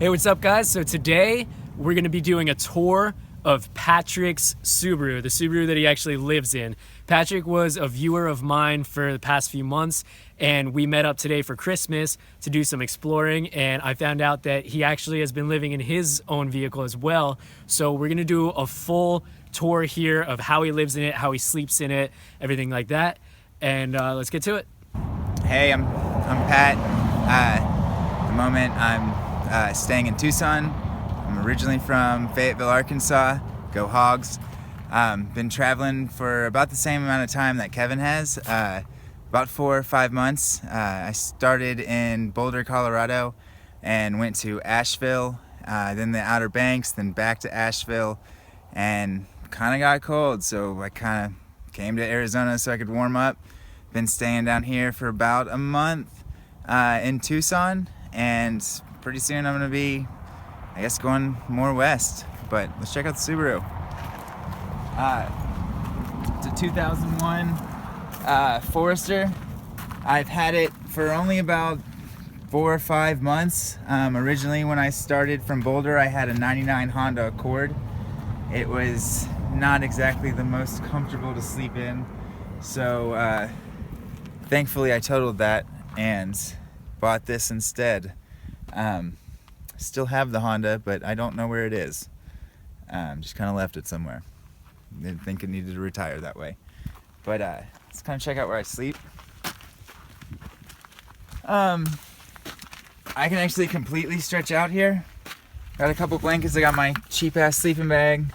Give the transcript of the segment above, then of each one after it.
Hey, what's up, guys? So today we're going to be doing a tour of Patrick's Subaru, the Subaru that he actually lives in. Patrick was a viewer of mine for the past few months, and we met up today for Christmas to do some exploring, and I found out that he actually has been living in his own vehicle as well. So we're going to do a full tour here of how he lives in it, how he sleeps in it, everything like that. And let's get to it. Hey, I'm Pat. At the moment, I'm staying in Tucson. I'm originally from Fayetteville, Arkansas. Go Hogs. Been traveling for about the same amount of time that Kevin has, about 4 or 5 months. I started in Boulder, Colorado, and went to Asheville, then the Outer Banks, then back to Asheville, and kind of got cold, so I kind of came to Arizona so I could warm up. Been staying down here for about a month in Tucson, and pretty soon I'm gonna be, I guess, going more west. But let's check out the Subaru. It's a 2001 Forester. I've had it for only about 4 or 5 months. Originally, when I started from Boulder, I had a '99 Honda Accord. It was not exactly the most comfortable to sleep in, so thankfully I totaled that and bought this instead. Still have the Honda, but I don't know where it is. Just kind of left it somewhere. Didn't think it needed to retire that way. But let's kind of check out where I sleep. I can actually completely stretch out here. Got a couple blankets. I got my cheap ass sleeping bag.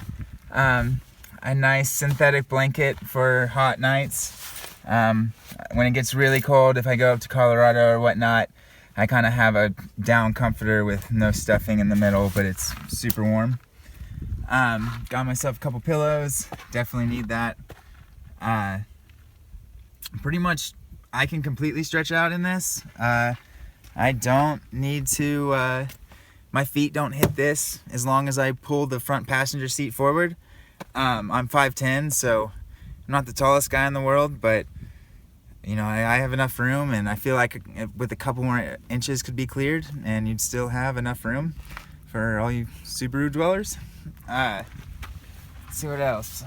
A nice synthetic blanket for hot nights. When it gets really cold, if I go up to Colorado or whatnot, I kind of have a down comforter with no stuffing in the middle, but it's super warm. Got myself a couple pillows. Definitely need that. Pretty much, I can completely stretch out in this. I don't need to, my feet don't hit this as long as I pull the front passenger seat forward. I'm 5'10", so I'm not the tallest guy in the world, but you know, I have enough room, and I feel like with a couple more inches could be cleared, and you'd still have enough room for all you Subaru dwellers. Let's see what else.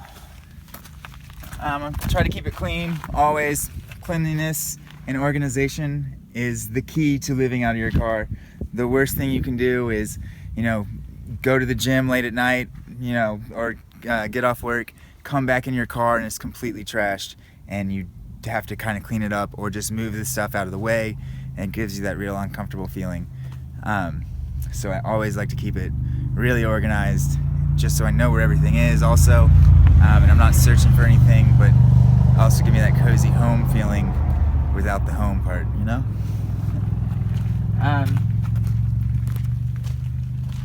I try to keep it clean, always. Cleanliness and organization is the key to living out of your car. The worst thing you can do is, you know, go to the gym late at night, you know, or get off work, come back in your car and it's completely trashed, and you have to kind of clean it up or just move the stuff out of the way, and it gives you that real uncomfortable feeling. So I always like to keep it really organized, just so I know where everything is also, and I'm not searching for anything, but also give me that cozy home feeling without the home part, you know?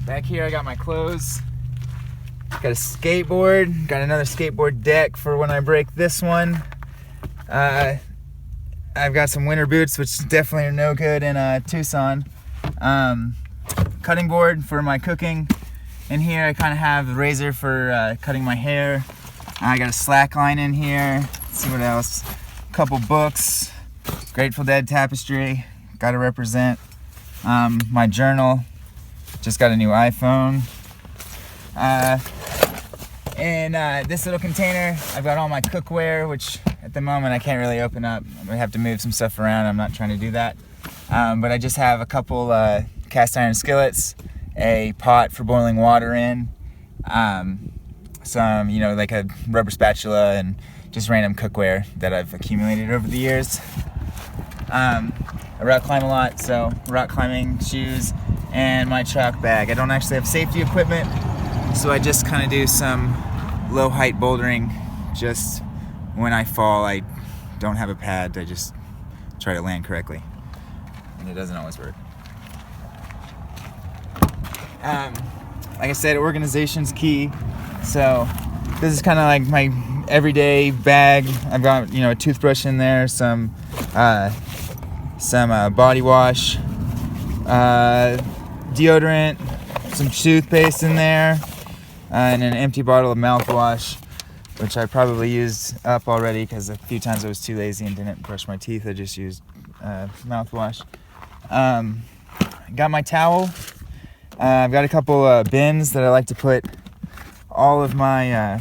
Back here I got my clothes. Got a skateboard, got another skateboard deck for when I break this one. I've got some winter boots, which definitely are no good in Tucson. Cutting board for my cooking. In here I kind of have a razor for cutting my hair. I got a slack line in here. Let's see what else. A couple books. Grateful Dead tapestry. Gotta represent. My journal. Just got a new iPhone. In this little container, I've got all my cookware, which at the moment I can't really open up. I'm gonna have to move some stuff around. I'm not trying to do that. But I just have a couple cast iron skillets, a pot for boiling water in, some, you know, like a rubber spatula, and just random cookware that I've accumulated over the years. I rock climb a lot, so rock climbing shoes and my chalk bag. I don't actually have safety equipment, so I just kind of do some low height bouldering. Just when I fall, I don't have a pad. I just try to land correctly, and it doesn't always work. Like I said, organization's key. So this is kind of like my everyday bag. I've got, you know, a toothbrush in there, some body wash, deodorant, some toothpaste in there, and an empty bottle of mouthwash, which I probably used up already because a few times I was too lazy and didn't brush my teeth. I just used mouthwash. Got my towel. I've got a couple bins that I like to put all of my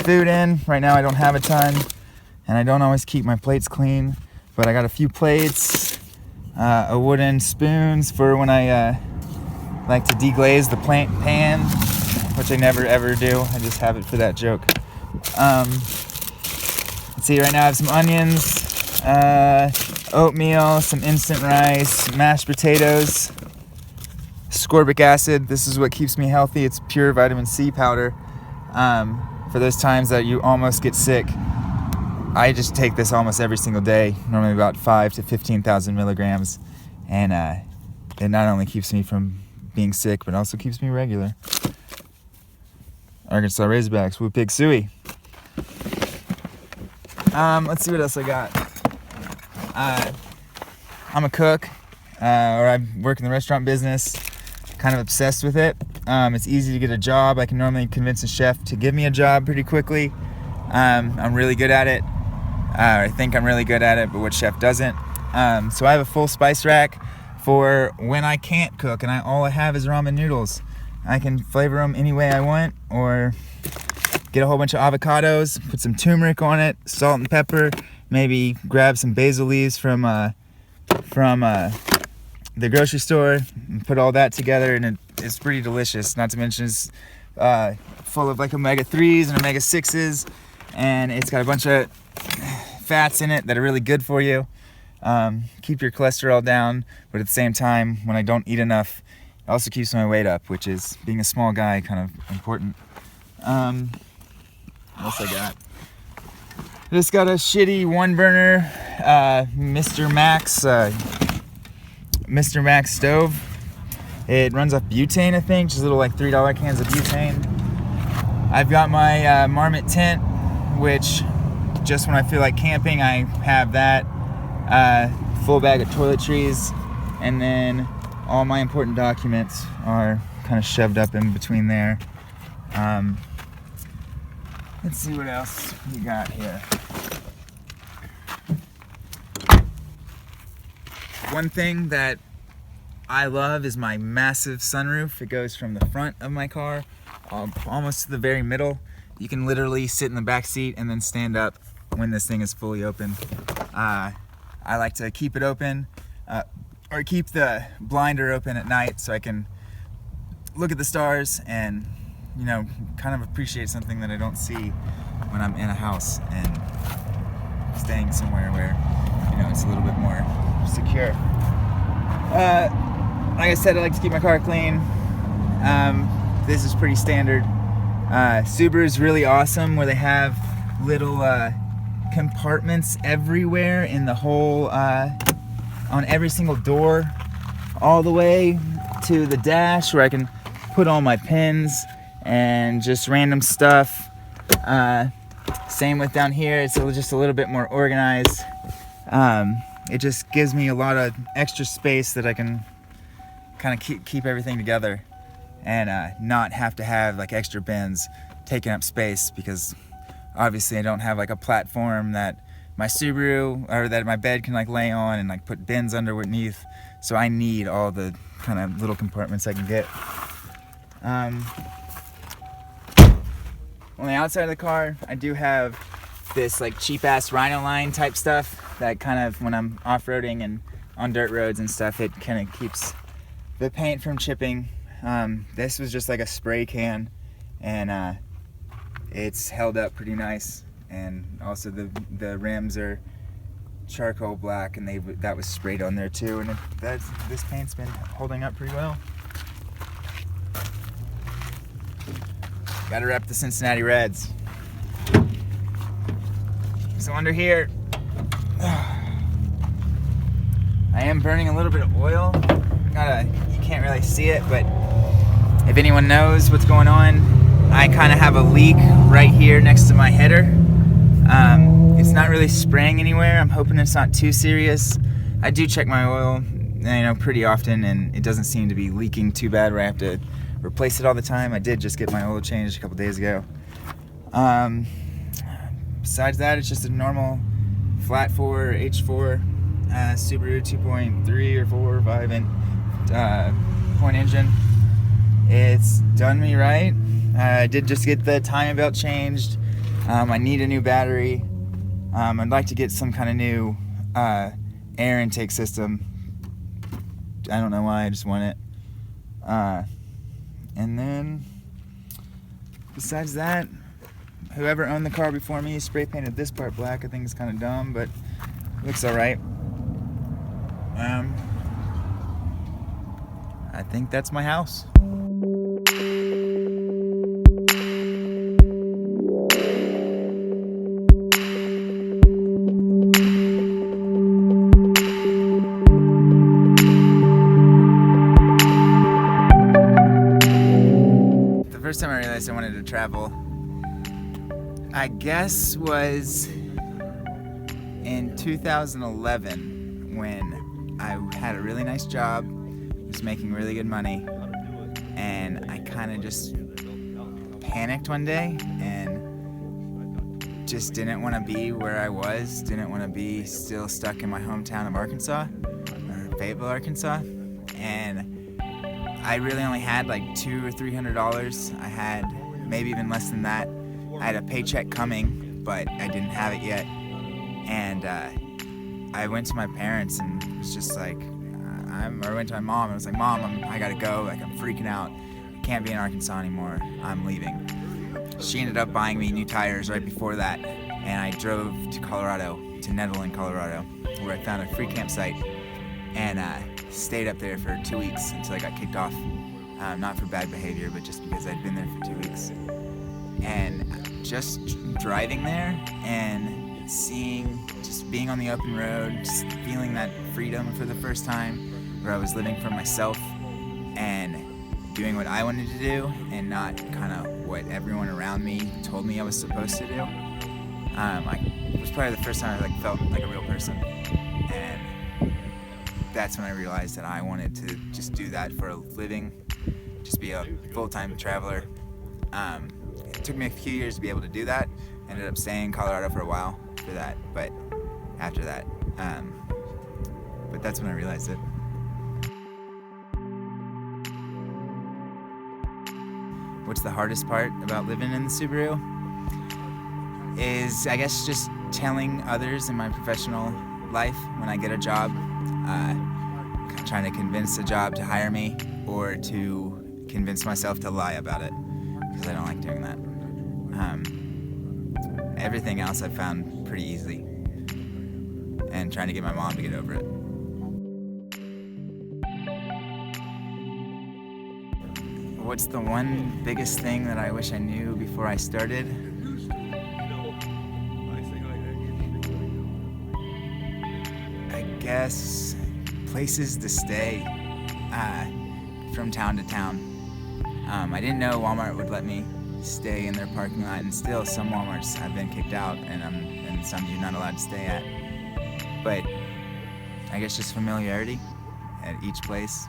food in. Right now I don't have a ton, and I don't always keep my plates clean, but I got a few plates, a wooden spoons for when I like to deglaze the pan, which I never ever do. I just have it for that joke. Let's see, right now I have some onions, oatmeal, some instant rice, mashed potatoes, ascorbic acid. This is what keeps me healthy. It's pure vitamin C powder. For those times that you almost get sick, I just take this almost every single day, normally about 5 to 15,000 milligrams, and it not only keeps me from being sick, but also keeps me regular. Arkansas Razorbacks, Woo Pig Suey. Let's see what else I got. I'm a cook, or I work in the restaurant business, kind of obsessed with it. It's easy to get a job. I can normally convince a chef to give me a job pretty quickly. I'm really good at it. I think I'm really good at it, but what chef doesn't? So I have a full spice rack for when I can't cook and all I have is ramen noodles. I can flavor them any way I want, or get a whole bunch of avocados, put some turmeric on it, salt and pepper, maybe grab some basil leaves from the grocery store, and put all that together, and it's pretty delicious. Not to mention it's full of like omega-3s and omega-6s, and it's got a bunch of fats in it that are really good for you. Keep your cholesterol down, but at the same time, when I don't eat enough, it also keeps my weight up, which is, being a small guy, kind of important. What else I got? I just got a shitty one burner Mr. Max stove. It runs off butane, I think, just little like $3 cans of butane. I've got my Marmot tent, which just when I feel like camping, I have that. Full bag of toiletries, and then all my important documents are kind of shoved up in between there. Let's see what else we got here. One thing that I love is my massive sunroof. It goes from the front of my car almost to the very middle. You can literally sit in the back seat and then stand up when this thing is fully open. I like to keep it open, or keep the blinder open at night so I can look at the stars and, you know, kind of appreciate something that I don't see when I'm in a house and staying somewhere where, you know, it's a little bit more secure. Like I said, I like to keep my car clean. This is pretty standard. Subaru is really awesome where they have little compartments everywhere in the whole, on every single door, all the way to the dash where I can put all my pins and just random stuff. Same with down here, it's just a little bit more organized. It just gives me a lot of extra space that I can kind of keep everything together and not have to have like extra bins taking up space, because obviously I don't have like a platform that my Subaru or that my bed can like lay on and like put bins underneath. So I need all the kind of little compartments I can get. On the outside of the car, I do have this like cheap ass Rhino line type stuff that kind of, when I'm off-roading and on dirt roads and stuff, it kind of keeps the paint from chipping. This was just like a spray can, and it's held up pretty nice. And also the rims are charcoal black, and that was sprayed on there too, and this paint's been holding up pretty well. Gotta rep the Cincinnati Reds. So under here, I am burning a little bit of oil. You can't really see it, but if anyone knows what's going on, I kind of have a leak right here next to my header. It's not really spraying anywhere. I'm hoping it's not too serious. I do check my oil, pretty often, and it doesn't seem to be leaking too bad where I have to replace it all the time. I did just get my oil changed a couple days ago. Besides that, it's just a normal flat 4 H4 Subaru 2.3 or 4 or 5 point engine. It's done me right. I did just get the timing belt changed. I need a new battery. I'd like to get some kind of new air intake system. I don't know why, I just want it. And then, besides that, whoever owned the car before me spray painted this part black. I think it's kind of dumb, but it looks alright. I think that's my house. The first time I realized I wanted to travel, I guess, was in 2011 when I had a really nice job, was making really good money, and I kind of just panicked one day and just didn't want to be where I was, didn't want to be still stuck in my hometown of Arkansas, or Fayetteville, Arkansas, and I really only had like $200 or $300. I had maybe even less than that. I had a paycheck coming, but I didn't have it yet, and I went to my parents and was just like, I went to my mom and I was like, Mom, I gotta go, like I'm freaking out, I can't be in Arkansas anymore, I'm leaving. She ended up buying me new tires right before that, and I drove to Colorado, to Nettleton, Colorado, where I found a free campsite, and stayed up there for 2 weeks until I got kicked off. Not for bad behavior, but just because I'd been there for 2 weeks. And just driving there and just being on the open road, just feeling that freedom for the first time, where I was living for myself and doing what I wanted to do and not kind of what everyone around me told me I was supposed to do. It was probably the first time I felt like a real person, and that's when I realized that I wanted to just do that for a living, just be a full-time traveler. It took me a few years to be able to do that. Ended up staying in Colorado for a while for that, but after that, but that's when I realized it. What's the hardest part about living in the Subaru is, I guess, just telling others in my professional life when I get a job, trying to convince a job to hire me or to convince myself to lie about it, because I don't like doing that. Everything else I've found pretty easy, and trying to get my mom to get over it. What's the one biggest thing that I wish I knew before I started? I guess places to stay from town to town. I didn't know Walmart would let me stay in their parking lot, and still some Walmarts have been kicked out, and some you're not allowed to stay at. But I guess just familiarity at each place.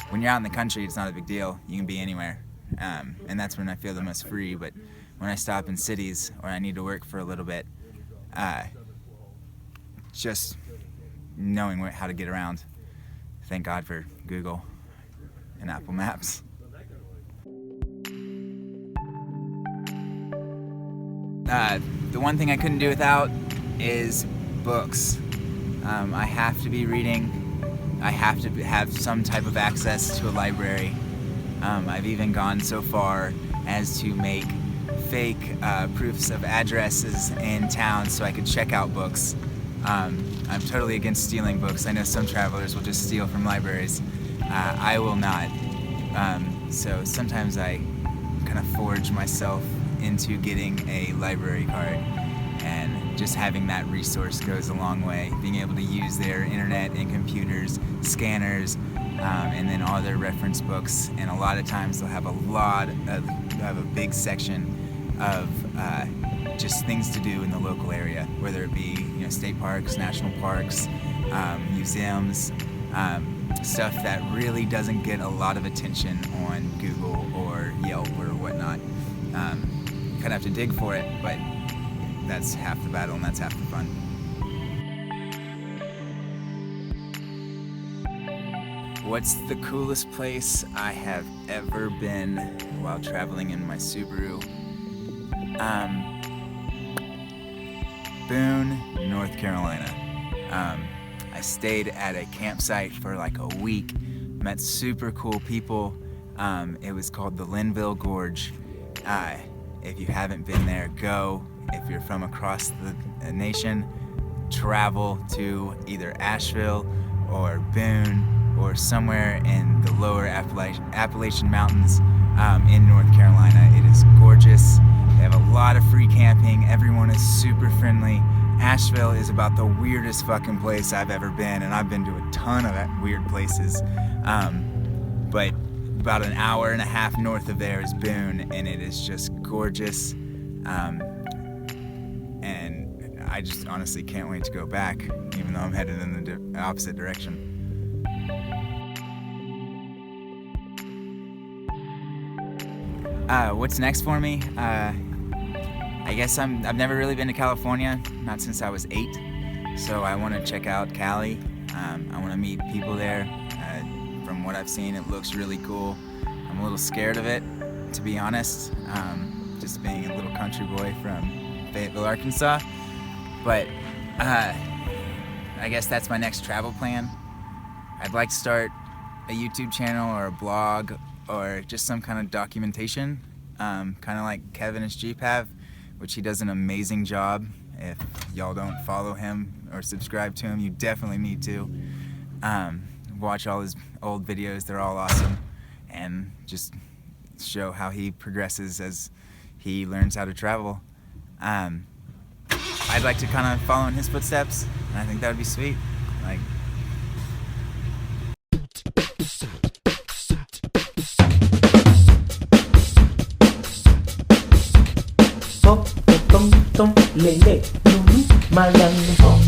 When you're out in the country, it's not a big deal. You can be anywhere, and that's when I feel the most free. But when I stop in cities or I need to work for a little bit, just knowing how to get around. Thank God for Google and Apple Maps. The one thing I couldn't do without is books. I have to be reading. I have to have some type of access to a library. I've even gone so far as to make fake proofs of addresses in town so I could check out books. I'm totally against stealing books. I know some travelers will just steal from libraries. I will not. So sometimes I kind of forge myself into getting a library card, and just having that resource goes a long way. Being able to use their internet and computers, scanners, and then all their reference books. And a lot of times they'll have a big section of just things to do in the local area, whether it be state parks, national parks, museums, stuff that really doesn't get a lot of attention on Google or Yelp or whatnot. You kind of have to dig for it, but that's half the battle and that's half the fun. What's the coolest place I have ever been while traveling in my Subaru? Boone, North Carolina. I stayed at a campsite for like a week, met super cool people. It was called the Linville Gorge. If you haven't been there, go. If you're from across the nation, travel to either Asheville or Boone or somewhere in the lower Appalachian Mountains in North Carolina. It is gorgeous. They have a lot of free camping. Everyone is super friendly. Asheville is about the weirdest fucking place I've ever been, and I've been to a ton of weird places. But about an hour and a half north of there is Boone, and it is just gorgeous. And I just honestly can't wait to go back, even though I'm headed in the opposite direction. What's next for me? I guess I've never really been to California, not since I was 8. So I want to check out Cali. I want to meet people there. From what I've seen, it looks really cool. I'm a little scared of it, to be honest. Just being a little country boy from Fayetteville, Arkansas. But I guess that's my next travel plan. I'd like to start a YouTube channel or a blog or just some kind of documentation, kind of like kevandhisjeep have, which he does an amazing job. If y'all don't follow him or subscribe to him, you definitely need to. Watch all his old videos, they're all awesome, and just show how he progresses as he learns how to travel. I'd like to kind of follow in his footsteps, and I think that would be sweet. Like, tom tom tom lele, lulu malang.